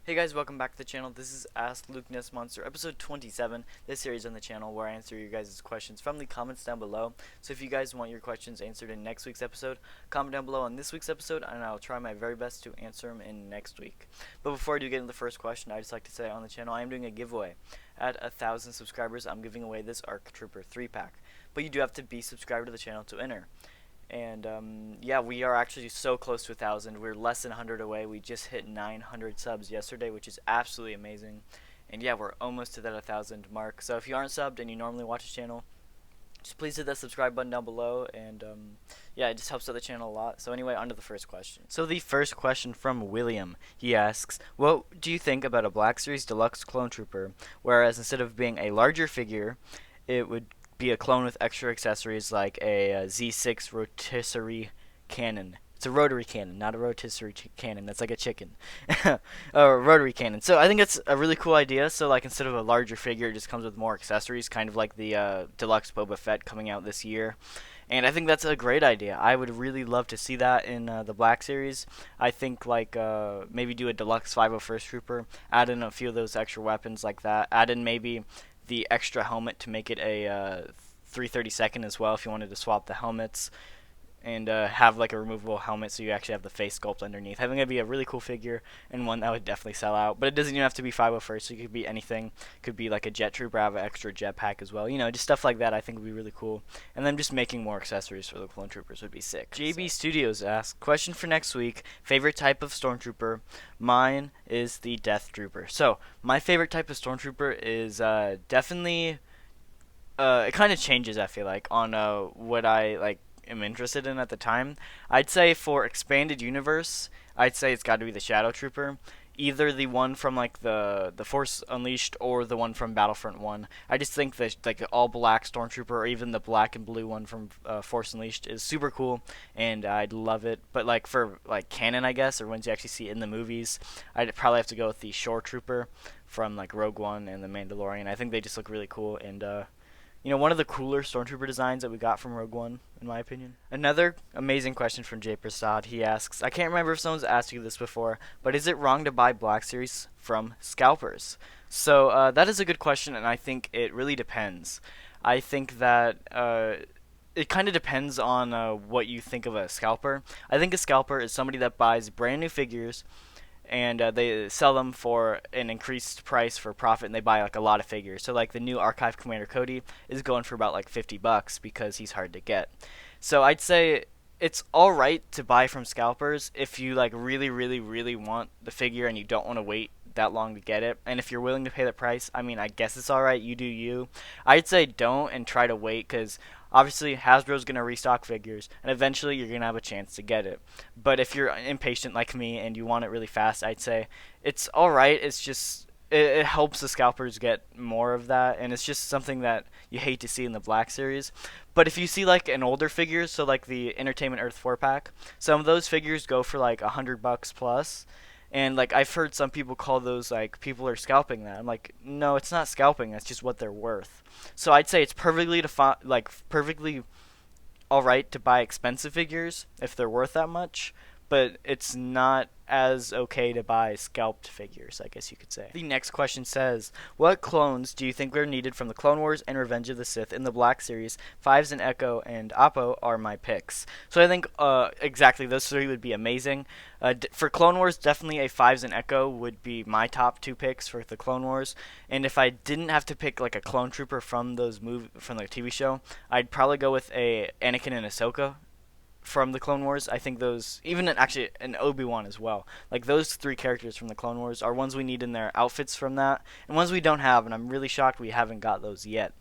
Hey guys, welcome back to the channel. This is Ask Lukenessmonster, episode 27, this series on the channel where I answer your guys' questions from the comments down below. So if you guys want your questions answered in next week's episode, comment down below on this week's episode and I'll try my very best to answer them in next week. But before I do get into the first question, I'd just like to say on the channel I am doing a giveaway. At 1,000 subscribers, I'm giving away this ARC Trooper 3-pack. But you do have to be subscribed to the channel to enter. And yeah, we are actually so close to 1,000. We're less than 100 away. We just hit 900 subs yesterday, which is absolutely amazing. And yeah, we're almost to that 1,000 mark. So if you aren't subbed and you normally watch the channel, just please hit that subscribe button down below. And yeah, it just helps out the channel a lot. So anyway, on to the first question. So the first question from William. He asks, what do you think about a Black Series Deluxe Clone Trooper, whereas instead of being a larger figure, it would be a clone with extra accessories like a Z6 rotisserie cannon. It's a rotary cannon, not a rotisserie cannon. That's like a chicken. A rotary cannon. So I think that's a really cool idea. So like instead of a larger figure, it just comes with more accessories, kind of like the Deluxe Boba Fett coming out this year. And I think that's a great idea. I would really love to see that in the Black Series. I think like maybe do a Deluxe 501st Trooper, add in a few of those extra weapons like that, add in maybe the extra helmet to make it a 332nd as well if you wanted to swap the helmets, and have like a removable helmet so you actually have the face sculpt underneath. I think it'd be a really cool figure and one that would definitely sell out. But it doesn't even have to be 501st, so it could be anything. It could be like a jet trooper, have an extra jetpack as well. You know, just stuff like that I think would be really cool. And then just making more accessories for the clone troopers would be sick. JB Studios asks, question for next week, favorite type of stormtrooper? Mine is the Death Trooper. So my favorite type of stormtrooper is definitely it kind of changes, I feel like, on what I like am interested in at the time. I'd say for expanded universe, I'd say it's got to be the Shadow Trooper, either the one from like the Force Unleashed or the one from Battlefront 1. I just think that like the all black Stormtrooper or even the black and blue one from Force Unleashed is super cool and I'd love it. But like for like canon, I guess, or ones you actually see in the movies, I'd probably have to go with the Shore Trooper from like Rogue One and the Mandalorian. I think they just look really cool and you know, one of the cooler Stormtrooper designs that we got from Rogue One, in my opinion. Another amazing question from Jay Prasad. He asks, I can't remember if someone's asked you this before, but is it wrong to buy Black Series from scalpers? So that is a good question, and I think it really depends. I think that it kind of depends on what you think of a scalper. I think a scalper is somebody that buys brand new figures and they sell them for an increased price for profit, and they buy like a lot of figures. So like the new Archive Commander Cody is going for about like $50 because he's hard to get. So I'd say it's all right to buy from scalpers if you like really really really want the figure and you don't want to wait that long to get it. And if you're willing to pay the price, I mean, I guess it's all right. You do you. I'd say don't and try to wait because obviously Hasbro's going to restock figures and eventually you're going to have a chance to get it. But if you're impatient like me and you want it really fast, I'd say it's all right. It's just it helps the scalpers get more of that, and it's just something that you hate to see in the Black Series. But if you see like an older figure, so like the Entertainment Earth 4-pack, some of those figures go for like $100 plus. And like I've heard some people call those like people are scalping that. I'm like, no, it's not scalping. That's just what they're worth. So I'd say it's perfectly all right to buy expensive figures if they're worth that much, but it's not as okay to buy scalped figures, I guess you could say. The next question says, what clones do you think were needed from the Clone Wars and Revenge of the Sith in the Black Series? Fives and Echo and Oppo are my picks. So I think exactly those three would be amazing. For Clone Wars, definitely a Fives and Echo would be my top two picks for the Clone Wars. And if I didn't have to pick like a clone trooper from from the TV show, I'd probably go with a Anakin and Ahsoka from the Clone Wars. I think those, even actually an Obi-Wan as well, like those three characters from the Clone Wars are ones we need in their outfits from that, and ones we don't have, and I'm really shocked we haven't got those yet.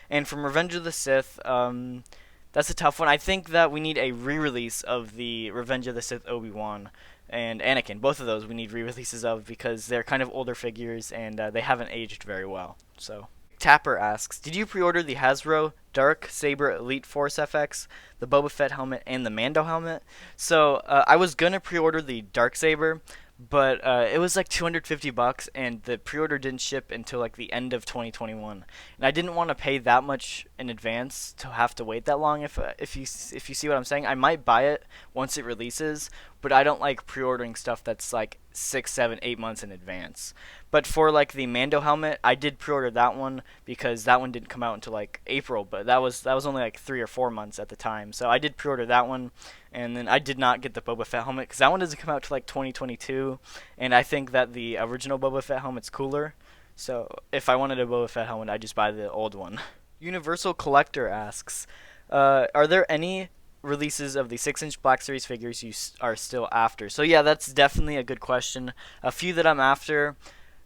And from Revenge of the Sith, that's a tough one. I think that we need a re-release of the Revenge of the Sith Obi-Wan and Anakin. Both of those we need re-releases of because they're kind of older figures and they haven't aged very well. So Tapper asks, did you pre-order the Hasbro Dark Saber Elite Force FX, the Boba Fett helmet, and the Mando helmet? So I was gonna pre-order the Dark Saber, but it was like $250, and the pre-order didn't ship until like the end of 2021, and I didn't want to pay that much in advance to have to wait that long. If you see what I'm saying, I might buy it once it releases, but I don't like pre-ordering stuff that's like 6, 7, 8 months in advance. But for like the Mando helmet, I did pre-order that one because that one didn't come out until like April, but that was only like 3 or 4 months at the time. So I did pre-order that one, and then I did not get the Boba Fett helmet because that one doesn't come out till like 2022, and I think that the original Boba Fett helmet's cooler. So if I wanted a Boba Fett helmet, I'd just buy the old one. Universal Collector asks, are there any releases of the 6-inch Black Series figures you are still after? So yeah, that's definitely a good question. A few that I'm after.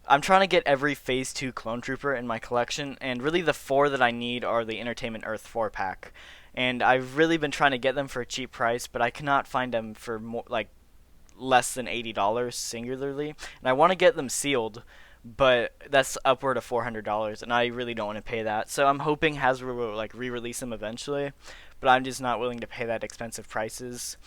I'm trying to get every Phase 2 Clone Trooper in my collection, and really the 4 that I need are the Entertainment Earth 4-pack. And I've really been trying to get them for a cheap price, but I cannot find them for more, like less than $80 singularly. And I want to get them sealed, but that's upward of $400, and I really don't want to pay that. So I'm hoping Hasbro will like re-release them eventually, but I'm just not willing to pay that expensive prices.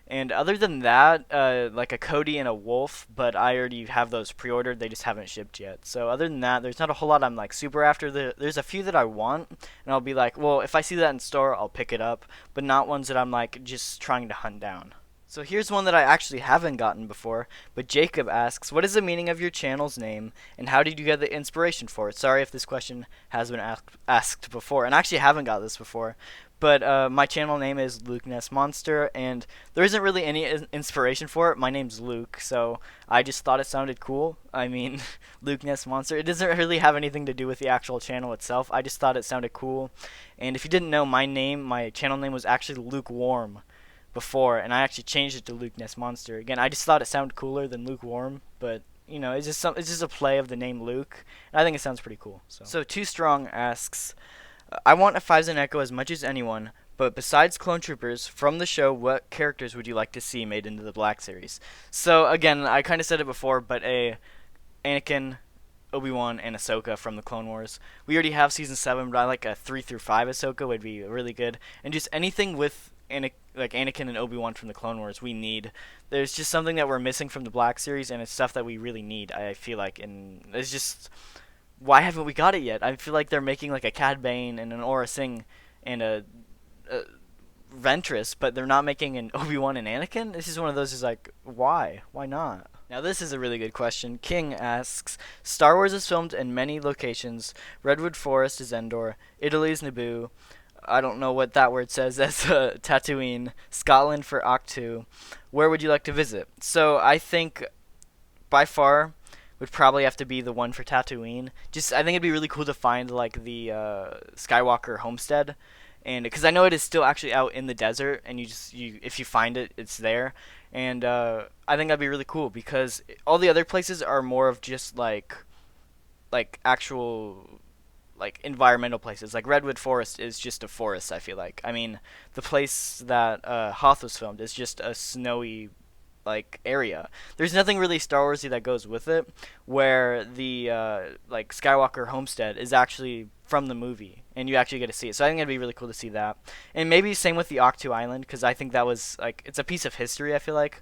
And other than that, like a Cody and a Wolf, but I already have those pre-ordered. They just haven't shipped yet. So other than that, there's not a whole lot I'm like super after. There's a few that I want, and I'll be like, well, if I see that in store, I'll pick it up. But not ones that I'm like just trying to hunt down. So here's one that I actually haven't gotten before, but Jacob asks, what is the meaning of your channel's name, and how did you get the inspiration for it? Sorry if this question has been asked before, and I actually haven't got this before, but my channel name is Lukenessmonster, and there isn't really any inspiration for it. My name's Luke, so I just thought it sounded cool. I mean, Lukenessmonster. It doesn't really have anything to do with the actual channel itself. I just thought it sounded cool, and if you didn't know, my channel name was actually Lukewarm before, and I actually changed it to Lukenessmonster. Again, I just thought it sounded cooler than Lukewarm, but you know, it's just a play of the name Luke, and I think it sounds pretty cool. So Too Strong asks, I want a 5 Echo as much as anyone, but besides Clone Troopers from the show, what characters would you like to see made into the Black Series? So again, I kind of said it before, but Anakin, Obi-Wan, and Ahsoka from the Clone Wars. We already have season 7, but I like a 3 through 5 Ahsoka would be really good, and just anything with Anakin and Obi-Wan from the Clone Wars we need. There's just something that we're missing from the Black Series, and it's stuff that we really need, I feel like, and it's just, why haven't we got it yet? I feel like they're making like a Cad Bane and an Aurra Sing and a Ventress, but they're not making an Obi-Wan and Anakin. This is one of those is like, why not? Now this is a really good question. King asks, Star Wars is filmed in many locations. Redwood Forest is Endor, Italy is Naboo, I don't know what that word says. That's Tatooine. Scotland for Octu. Where would you like to visit? So I think by far would probably have to be the one for Tatooine. I think it'd be really cool to find like the Skywalker homestead, and because I know it is still actually out in the desert, and if you find it, it's there, and I think that'd be really cool because all the other places are more of just like actual like environmental places. Like Redwood Forest is just a forest, I feel like. I mean, the place that Hoth was filmed is just a snowy like area. There's nothing really Star Warsy that goes with it, where the like Skywalker homestead is actually from the movie, and you actually get to see it. So I think it'd be really cool to see that, and maybe same with the Octu Island, because I think that was like it's a piece of history, I feel like,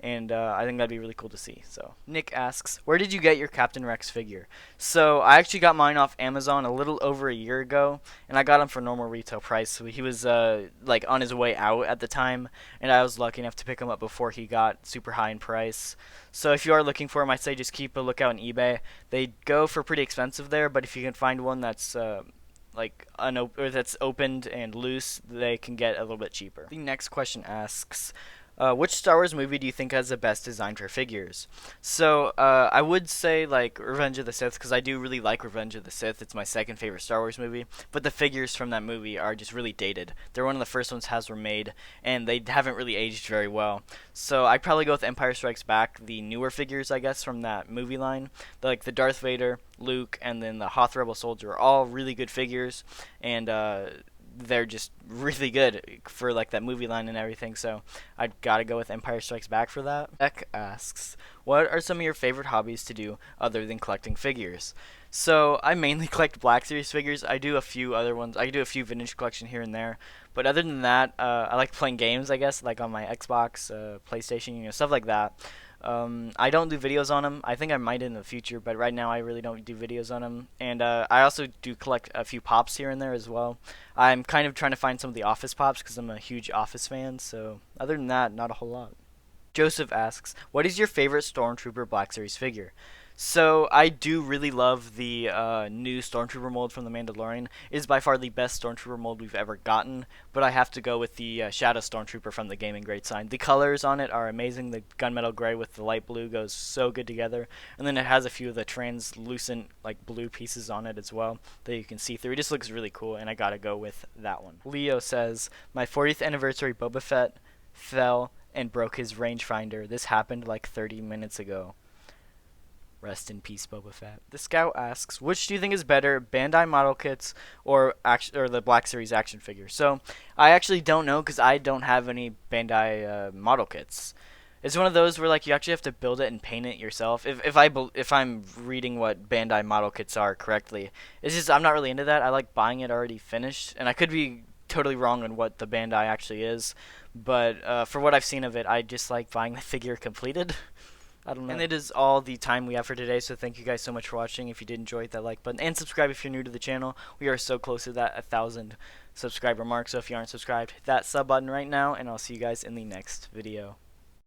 and I think that'd be really cool to see. So Nick asks, where did you get your Captain Rex figure? So I actually got mine off Amazon a little over a year ago, and I got him for normal retail price. So he was like on his way out at the time, and I was lucky enough to pick him up before he got super high in price. So if you are looking for him, I'd say just keep a lookout on eBay. They go for pretty expensive there, but if you can find one that's that's opened and loose, they can get a little bit cheaper. The next question asks, which Star Wars movie do you think has the best design for figures? So I would say like Revenge of the Sith, because I do really like Revenge of the Sith. It's my second favorite Star Wars movie, but the figures from that movie are just really dated. They're one of the first ones Hasbro made, and they haven't really aged very well. So I'd probably go with Empire Strikes Back, the newer figures, I guess, from that movie line. Like the Darth Vader, Luke, and then the Hoth Rebel Soldier are all really good figures, and they're just really good for like that movie line and everything, so I'd gotta go with Empire Strikes Back for that. Beck asks, what are some of your favorite hobbies to do other than collecting figures? So I mainly collect Black Series figures. I do a few other ones. I do a few vintage collection here and there, but other than that, I like playing games, I guess, like on my Xbox, PlayStation, stuff like that. I don't do videos on them. I think I might in the future, but right now I really don't do videos on them. And I also do collect a few pops here and there as well. I'm kind of trying to find some of the Office pops because I'm a huge Office fan. So other than that, not a whole lot. Joseph asks, what is your favorite Stormtrooper Black Series figure? So I do really love the new Stormtrooper mold from The Mandalorian. It is by far the best Stormtrooper mold we've ever gotten, but I have to go with the Shadow Stormtrooper from the Gaming Grade sign. The colors on it are amazing. The gunmetal gray with the light blue goes so good together, and then it has a few of the translucent like blue pieces on it as well that you can see through. It just looks really cool, and I gotta go with that one. Leo says, my 40th anniversary Boba Fett fell and broke his rangefinder. This happened like 30 minutes ago. Rest in peace, Boba Fett. The Scout asks, which do you think is better, Bandai model kits or the Black Series action figure? So I actually don't know because I don't have any Bandai model kits. It's one of those where like you actually have to build it and paint it yourself. If I'm reading what Bandai model kits are correctly, it's just I'm not really into that. I like buying it already finished, and I could be totally wrong on what the Bandai actually is, but for what I've seen of it, I just like buying the figure completed. I don't know. And it is all the time we have for today, so thank you guys so much for watching. If you did enjoy it, that like button, and subscribe if you're new to the channel. We are so close to that 1,000 subscriber mark, so if you aren't subscribed, hit that sub button right now, and I'll see you guys in the next video.